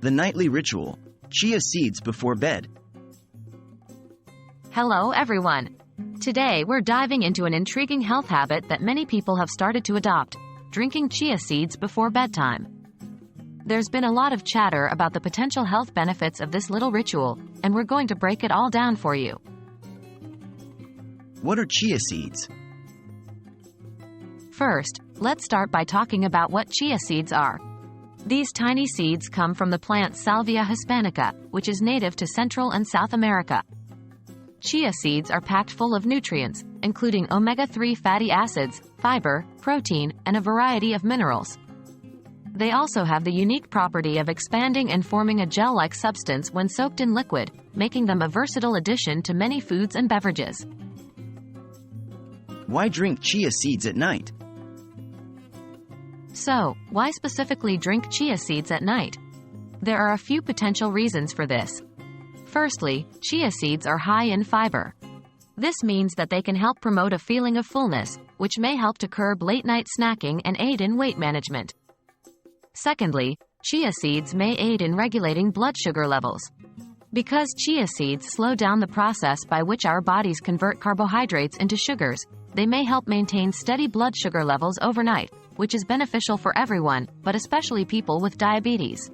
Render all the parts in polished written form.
The nightly ritual, chia seeds before bed. Hello everyone. Today we're diving into an intriguing health habit that many people have started to adopt, drinking chia seeds before bedtime. There's been a lot of chatter about the potential health benefits of this little ritual, and we're going to break it all down for you. What are chia seeds? First, let's start by talking about what chia seeds are. These tiny seeds come from the plant Salvia hispanica, which is native to Central and South America. Chia seeds are packed full of nutrients, including omega-3 fatty acids, fiber, protein, and a variety of minerals. They also have the unique property of expanding and forming a gel-like substance when soaked in liquid, making them a versatile addition to many foods and beverages. Why drink chia seeds at night? So, why specifically drink chia seeds at night? There are a few potential reasons for this. Firstly, chia seeds are high in fiber. This means that they can help promote a feeling of fullness, which may help to curb late-night snacking and aid in weight management. Secondly, chia seeds may aid in regulating blood sugar levels. Because chia seeds slow down the process by which our bodies convert carbohydrates into sugars, they may help maintain steady blood sugar levels overnight, which is beneficial for everyone, but especially people with diabetes.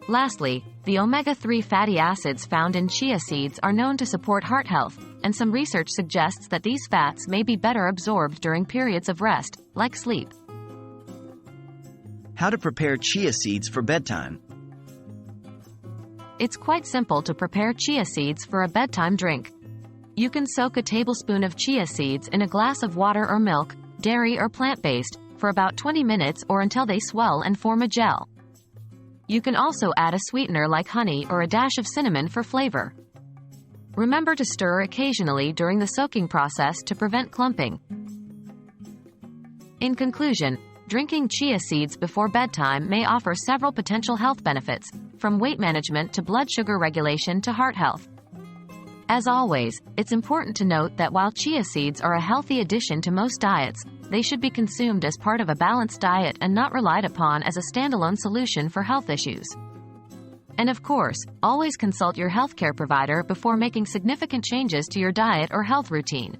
Lastly, the omega-3 fatty acids found in chia seeds are known to support heart health, and some research suggests that these fats may be better absorbed during periods of rest, like sleep. How to prepare chia seeds for bedtime? It's quite simple to prepare chia seeds for a bedtime drink. You can soak a tablespoon of chia seeds in a glass of water or milk, dairy or plant-based, for about 20 minutes or until they swell and form a gel. You can also add a sweetener like honey or a dash of cinnamon for flavor. Remember to stir occasionally during the soaking process to prevent clumping. In conclusion, drinking chia seeds before bedtime may offer several potential health benefits, from weight management to blood sugar regulation to heart health. As always, it's important to note that while chia seeds are a healthy addition to most diets, they should be consumed as part of a balanced diet and not relied upon as a standalone solution for health issues. And of course, always consult your healthcare provider before making significant changes to your diet or health routine.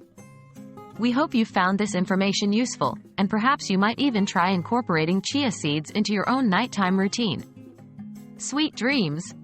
We hope you found this information useful, and perhaps you might even try incorporating chia seeds into your own nighttime routine. Sweet dreams!